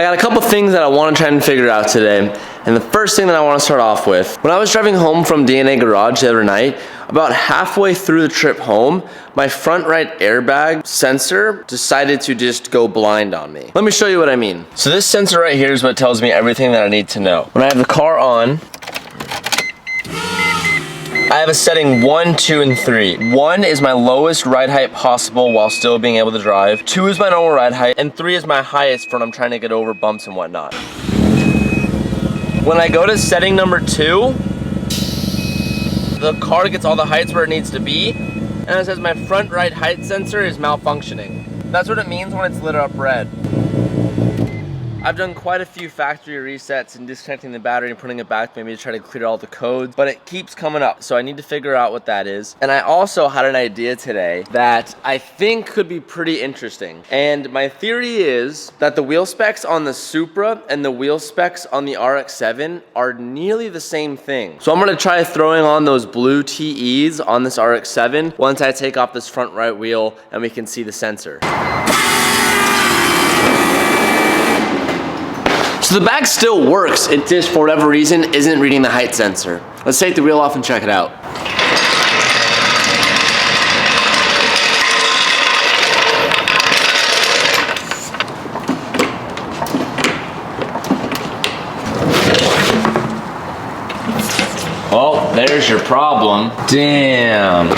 I got a couple things that I want to try and figure out today. And the first thing that I want to start off with, when I was driving home from DNA Garage the other night, about halfway through the trip home, my front right airbag sensor decided to just go blind on me. Let me show you what I mean. So this sensor right here is what tells me everything that I need to know. When I have the car on, I have a setting 1, 2, and 3. 1 is my lowest ride height possible while still being able to drive. 2 is my normal ride height, and 3 is my highest for when I'm trying to get over bumps and whatnot. When I go to setting number 2, the car gets all the heights where it needs to be, and it says my front right height sensor is malfunctioning. That's what it means when it's lit up red. I've done quite a few factory resets and disconnecting the battery and putting it back maybe to try to clear all the codes, but it keeps coming up, so I need to figure out what that is. And I also had an idea today that I think could be pretty interesting. And my theory is that the wheel specs on the Supra and the wheel specs on the RX-7 are nearly the same thing. So I'm gonna try throwing on those blue TEs on this RX-7 once I take off this front right wheel and we can see the sensor. So the bag still works, it just for whatever reason isn't reading the height sensor. Let's take the wheel off and check it out. Oh, there's your problem. Damn.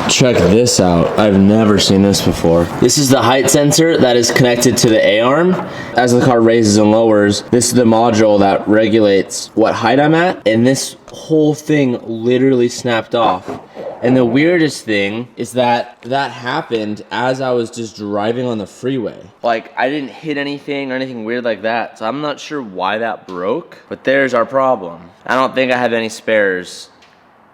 Check this out. I've never seen this before. This is the height sensor that is connected to the A-arm. As the car raises and lowers, this is the module that regulates what height I'm at, and this whole thing literally snapped off. And the weirdest thing is that that happened as I was just driving on the freeway. Like, I didn't hit anything or anything weird like that, so I'm not sure why that broke, but there's our problem. I don't think I have any spares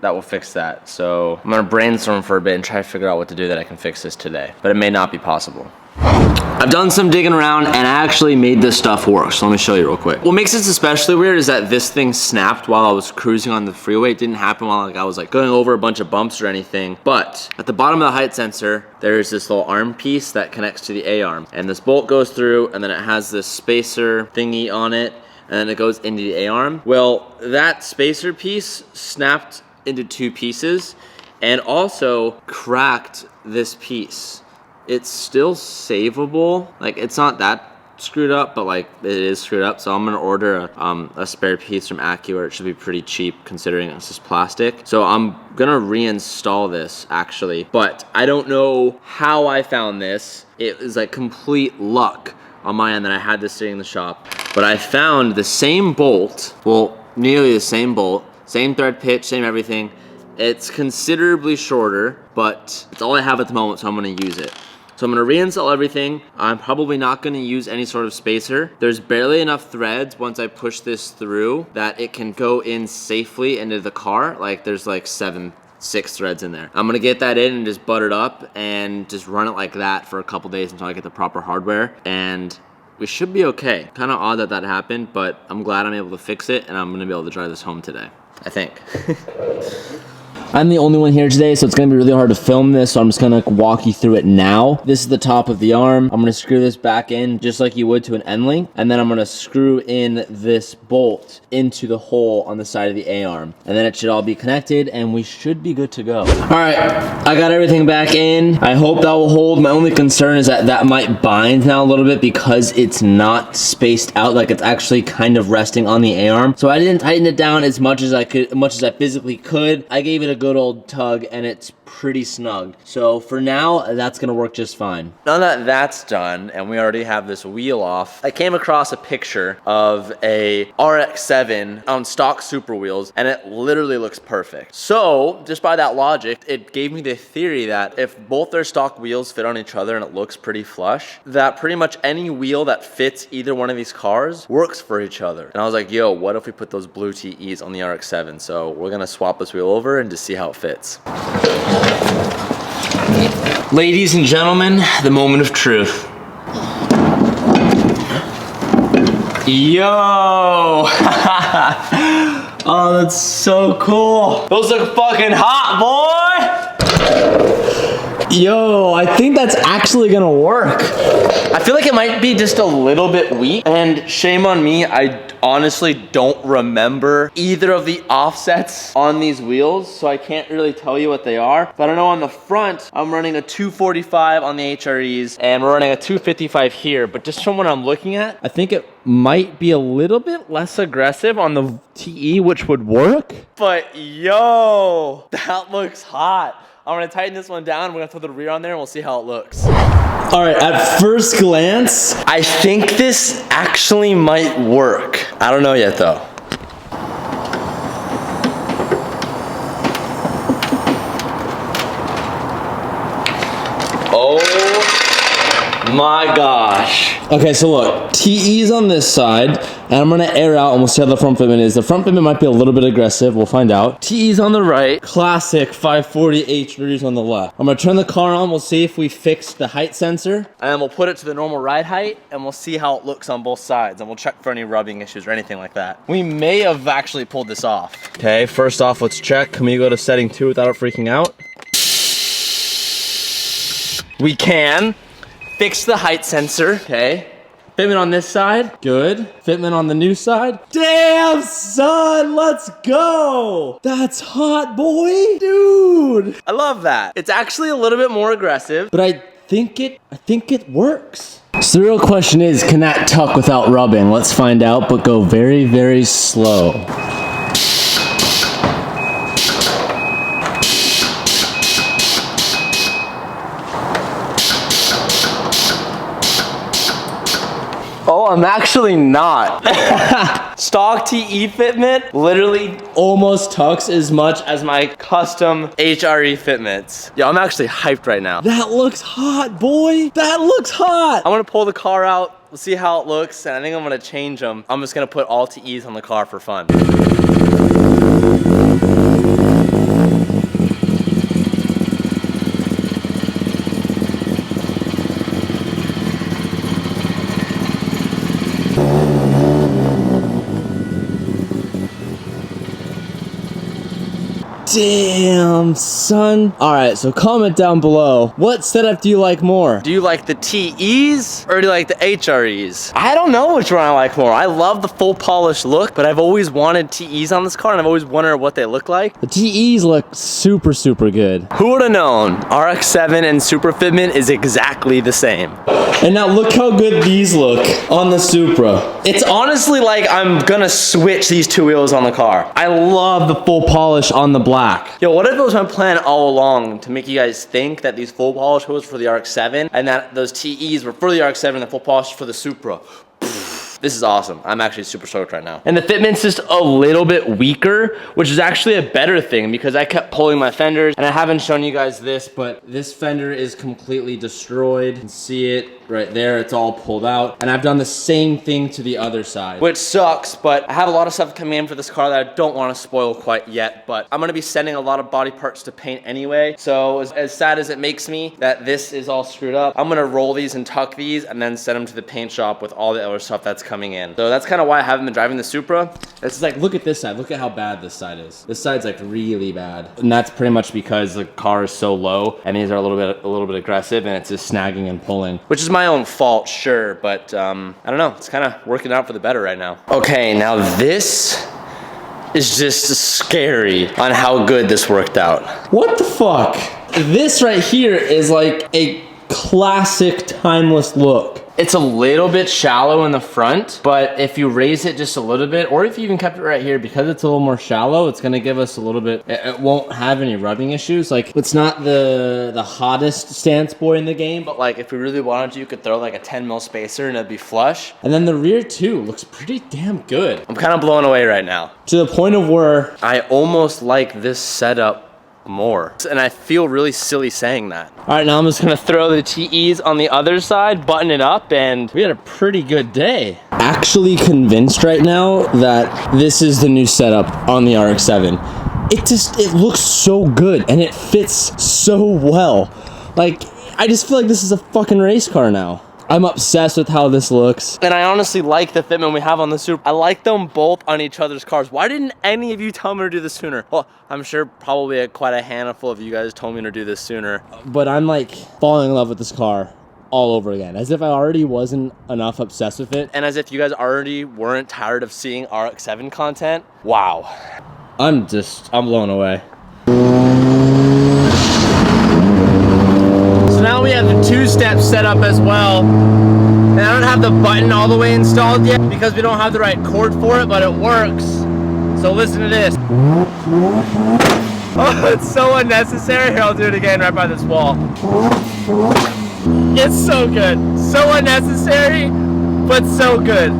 that will fix that. So I'm gonna brainstorm for a bit and try to figure out what to do that I can fix this today, but it may not be possible. I've done some digging around and I actually made this stuff work, so let me show you real quick. What makes this especially weird is that this thing snapped while I was cruising on the freeway. It didn't happen while I was going over a bunch of bumps or anything, but at the bottom of the height sensor, there's this little arm piece that connects to the A-arm, and this bolt goes through and then it has this spacer thingy on it, and then it goes into the A-arm. Well, that spacer piece snapped into 2 pieces and also cracked this piece. It's still savable, like it's not that screwed up, but like it is screwed up, so I'm gonna order a spare piece from AccuWare. It should be pretty cheap considering it's just plastic. So I'm gonna reinstall this actually, but I don't know how I found this. It was like complete luck on my end that I had this sitting in the shop, but I found the same bolt, well, nearly the same bolt, same thread pitch, same everything. It's considerably shorter, but it's all I have at the moment, so I'm gonna use it. So I'm gonna reinstall everything. I'm probably not gonna use any sort of spacer. There's barely enough threads once I push this through that it can go in safely into the car. Like there's like 6 threads in there. I'm gonna get that in and just butter it up and just run it like that for a couple days until I get the proper hardware, and we should be okay. Kind of odd that that happened, but I'm glad I'm able to fix it and I'm gonna be able to drive this home today, I think. I'm the only one here today, so it's gonna be really hard to film this, so I'm just gonna walk you through it now. This is the top of the arm. I'm gonna screw this back in just like you would to an end link, and then I'm gonna screw in this bolt into the hole on the side of the A-arm. And then it should all be connected, and we should be good to go. All right, I got everything back in. I hope that will hold. My only concern is that that might bind now a little bit because it's not spaced out, like it's actually kind of resting on the A-arm. So I didn't tighten it down as much as I could, as much as I physically could. I gave it a good old tug and it's pretty snug. So for now, that's gonna work just fine. Now that that's done and we already have this wheel off, I came across a picture of a RX-7 on stock Supra wheels and it literally looks perfect. So just by that logic, it gave me the theory that if both their stock wheels fit on each other and it looks pretty flush, that pretty much any wheel that fits either one of these cars works for each other. And I was like, yo, what if we put those blue TEs on the RX-7? So we're gonna swap this wheel over and just see how it fits. Ladies and gentlemen, the moment of truth. Yo! Oh, that's so cool. Those look fucking hot, boy! Yo, I think that's actually gonna work. I feel like it might be just a little bit weak, and shame on me, I honestly don't remember either of the offsets on these wheels, so I can't really tell you what they are. But I know on the front, I'm running a 245 on the HREs, and we're running a 255 here, but just from what I'm looking at, I think it might be a little bit less aggressive on the TE, which would work. But yo, that looks hot. I'm gonna tighten this one down. We're gonna throw the rear on there and we'll see how it looks. All right, at first glance, I think this actually might work. I don't know yet though. Oh my gosh. Okay, so look, TE's on this side, and I'm gonna air out and we'll see how the front fitment is. The front fitment might be a little bit aggressive, we'll find out. TE's on the right, classic 540 HREs on the left. I'm gonna turn the car on, we'll see if we fixed the height sensor, and then we'll put it to the normal ride height, and we'll see how it looks on both sides, and we'll check for any rubbing issues or anything like that. We may have actually pulled this off. Okay, first off, let's check. Can we go to setting 2 without it freaking out? We can. Fix the height sensor, okay. Fitment on this side, good. Fitment on the new side. Damn, son, let's go. That's hot, boy. Dude. I love that. It's actually a little bit more aggressive, but I think it works. So the real question is, can that tuck without rubbing? Let's find out, but go very, very slow. Oh, I'm actually not. Stock TE fitment literally almost tucks as much as my custom HRE fitments. Yo, I'm actually hyped right now. That looks hot, boy. That looks hot. I'm gonna pull the car out. We'll see how it looks, and I think I'm gonna change them. I'm just gonna put all TEs on the car for fun. Damn, son. All right, so comment down below. What setup do you like more? Do you like the TEs or do you like the HREs? I don't know which one I like more. I love the full polished look, but I've always wanted TEs on this car and I've always wondered what they look like. The TEs look super, super good. Who would have known? RX-7 and Supra fitment is exactly the same. And now look how good these look on the Supra. It's honestly like I'm gonna switch these two wheels on the car. I love the full polish on the black. Yo, what if it was my plan all along to make you guys think that these full polish wheels were for the RX-7 and that those TEs were for the RX-7 and the full polish for the Supra? This is awesome. I'm actually super stoked right now. And the fitment's just a little bit weaker, which is actually a better thing because I kept pulling my fenders, and I haven't shown you guys this, but this fender is completely destroyed. You can see it right there. It's all pulled out. And I've done the same thing to the other side, which sucks, but I have a lot of stuff coming in for this car that I don't want to spoil quite yet, but I'm gonna be sending a lot of body parts to paint anyway. So as sad as it makes me that this is all screwed up, I'm gonna roll these and tuck these and then send them to the paint shop with all the other stuff that's coming in. So that's kind of why I haven't been driving the Supra. It's just like, look at this side. Look at how bad this side is. This side's like really bad. And that's pretty much because the car is so low and these are a little bit aggressive and it's just snagging and pulling, which is my own fault, sure, but I don't know. It's kind of working out for the better right now. Okay, now this is just scary on how good this worked out. What the fuck? This right here is like a classic timeless look. It's a little bit shallow in the front, but if you raise it just a little bit, or if you even kept it right here, because it's a little more shallow, it's gonna give us a little bit, it won't have any rubbing issues. Like, it's not the hottest stance boy in the game, but like, if we really wanted to, you could throw like a 10 mil spacer and it'd be flush. And then the rear too looks pretty damn good. I'm kind of blown away right now. To the point of where I almost like this setup more. And I feel really silly saying that. All right, now I'm just gonna throw the TEs on the other side, button it up, and we had a pretty good day. Actually convinced right now that this is the new setup on the RX-7. It looks so good and it fits so well. Like, I just feel like this is a fucking race car now. I'm obsessed with how this looks. And I honestly like the fitment we have on the Supra. I like them both on each other's cars. Why didn't any of you tell me to do this sooner? Well, I'm sure probably quite a handful of you guys told me to do this sooner. But I'm like falling in love with this car all over again, as if I already wasn't enough obsessed with it. And as if you guys already weren't tired of seeing RX-7 content. Wow. I'm blown away. So now we have the two-step setup as well. And I don't have the button all the way installed yet because we don't have the right cord for it, but it works. So listen to this. Oh, it's so unnecessary. Here, I'll do it again right by this wall. It's so good. So unnecessary, but so good.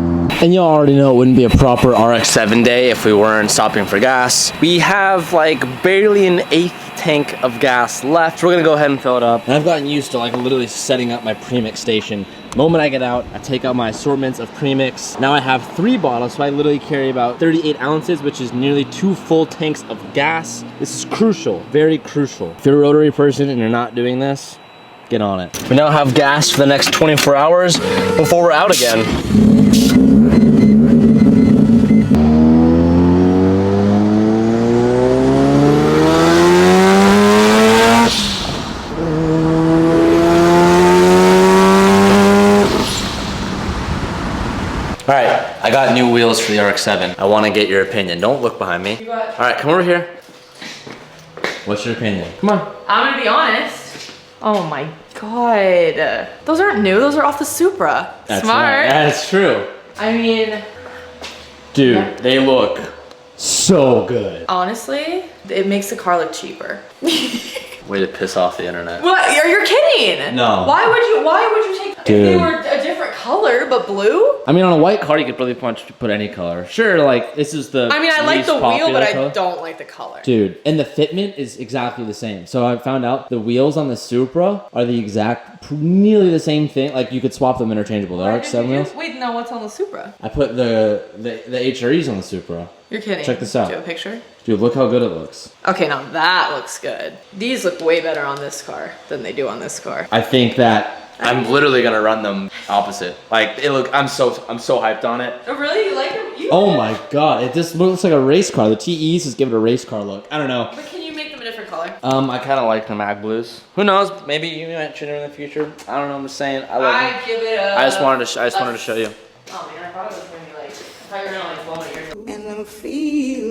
And you already know it wouldn't be a proper RX-7 day if we weren't stopping for gas. We have like barely an eighth tank of gas left. So we're gonna go ahead and fill it up. And I've gotten used to like literally setting up my premix station. The moment I get out, I take out my assortments of premix. Now I have 3 bottles, so I literally carry about 38 ounces, which is nearly 2 full tanks of gas. This is crucial, very crucial. If you're a rotary person and you're not doing this, get on it. We now have gas for the next 24 hours before we're out again. All right, I got new wheels for the RX-7. I want to get your opinion. Don't look behind me. All right, come over here. What's your opinion? Come on. I'm gonna be honest. Oh my God. Those aren't new, those are off the Supra. That's Smart. That's true. I mean. Dude, yeah. They look so good. Honestly, it makes the car look cheaper. Way to piss off the internet. What? You're kidding. No. Why would you take, Dude. if they were a different color, but blue? I mean, on a white car, you could really put any color. Sure, like, this is the I mean, I like the wheel, but color. I don't like the color. Dude, and the fitment is exactly the same. So I found out the wheels on the Supra are the exact, nearly the same thing. Like, you could swap them interchangeable. The RX-7 wheels. Wait, no, what's on the Supra? I put the HREs on the Supra. You're kidding. Check this out. Do you have a picture? Dude, look how good it looks. Okay, now that looks good. These look way better on this car than they do on this car. I think that I'm literally gonna run them opposite. Like, I'm so hyped on it. Oh really? You like them? Oh my God, it just looks like a race car. The TEs just give it a race car look. I don't know. But can you make them a different color? I kind of like the Mag Blues. Who knows? Maybe you might change them in the future. I don't know. I'm just saying. I like them. give it a. I just wanted to show you. Oh man, I thought it was gonna be like. I thought you were gonna like blow my ears. And I'm feeling